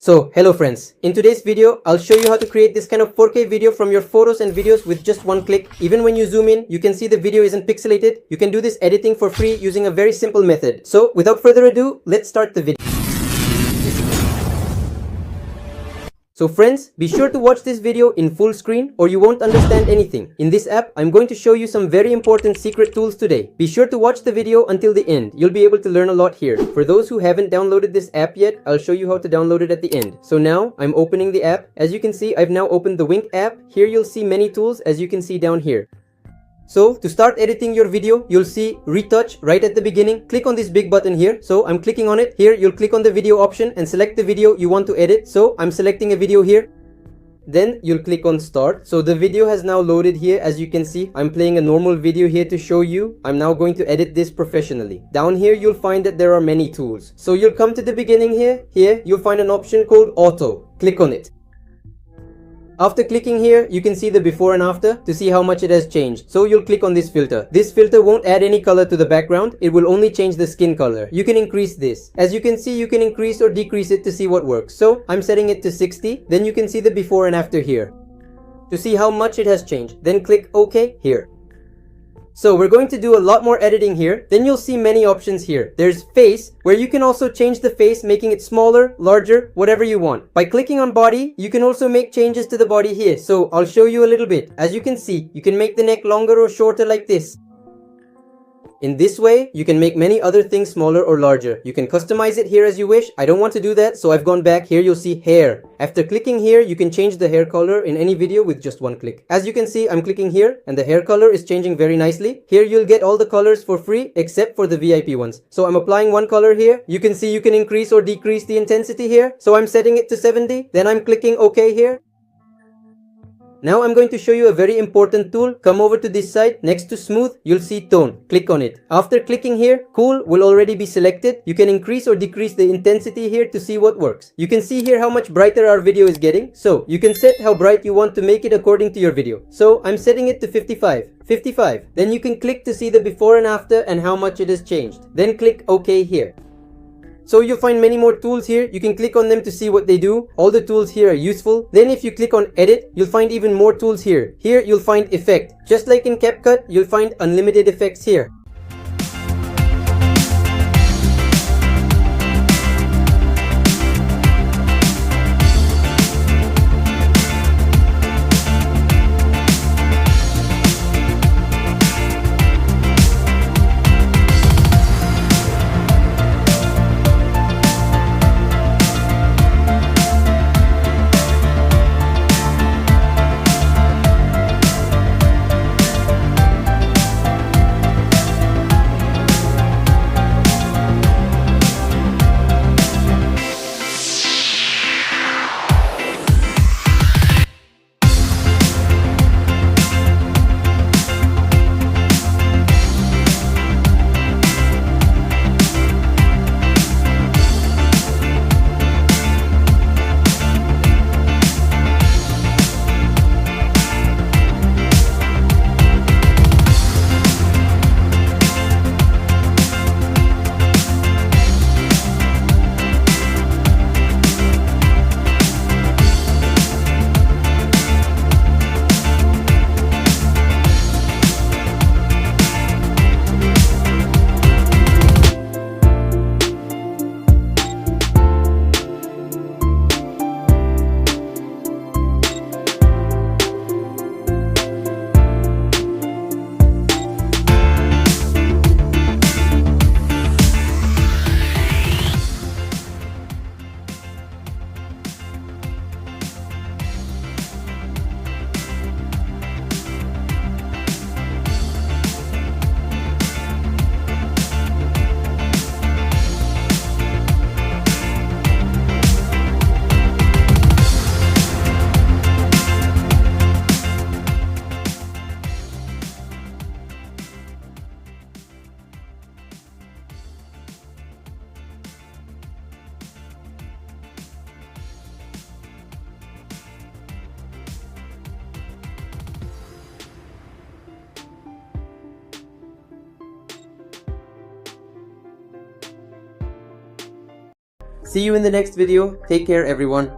So, hello friends. In today's video, I'll show you how to create this kind of 4K video from your photos and videos with just one click. Even when you zoom in, you can see the video isn't pixelated. You can do this editing for free using a very simple method. So, without further ado, let's start the video. So friends, be sure to watch this video in full screen or you won't understand anything. In this app, I'm going to show you some very important secret tools today. Be sure to watch the video until the end. You'll be able to learn a lot here. For those who haven't downloaded this app yet, I'll show you how to download it at the end. So now, I'm opening the app. As you can see, I've now opened the Winkit app. Here you'll see many tools as you can see down here. So, to start editing your video, you'll see retouch right at the beginning. Click on this big button here. So, I'm clicking on it. Here, you'll click on the video option and select the video you want to edit. So, I'm selecting a video here. Then, you'll click on start. So, the video has now loaded here. As you can see, I'm playing a normal video here to show you. I'm now going to edit this professionally. Down here, you'll find that there are many tools. So, you'll come to the beginning here. Here, you'll find an option called auto. Click on it. After clicking here, you can see the before and after to see how much it has changed. So you'll click on this filter. This filter won't add any color to the background. It will only change the skin color. You can increase this. As you can see, you can increase or decrease it to see what works. So I'm setting it to 60. Then you can see the before and after here. To see how much it has changed, then click OK here. So we're going to do a lot more editing here. Then you'll see many options here. There's face, where you can also change the face, making it smaller, larger, whatever you want. By clicking on body, you can also make changes to the body here. So I'll show you a little bit. As you can see, you can make the neck longer or shorter like this. In this way, you can make many other things smaller or larger. You can customize it here as you wish. I don't want to do that, so I've gone back. Here you'll see hair. After clicking here, you can change the hair color in any video with just one click. As you can see, I'm clicking here and the hair color is changing very nicely. Here you'll get all the colors for free except for the VIP ones. So I'm applying one color here. You can see you can increase or decrease the intensity here. So I'm setting it to 70. Then I'm clicking OK here. Now I'm going to show you a very important tool. Come over to this side. Next to smooth, you'll see tone. Click on it. After clicking here, cool will already be selected. You can increase or decrease the intensity here to see what works. You can see here how much brighter our video is getting. So you can set how bright you want to make it according to your video. So I'm setting it to 55. 55. Then you can click to see the before and after and how much it has changed. Then click OK here. So you'll find many more tools here. You can click on them to see what they do. All the tools here are useful. Then if you click on edit, you'll find even more tools here. Here you'll find effect. Just like in CapCut, you'll find unlimited effects here. See you in the next video. Take care, everyone.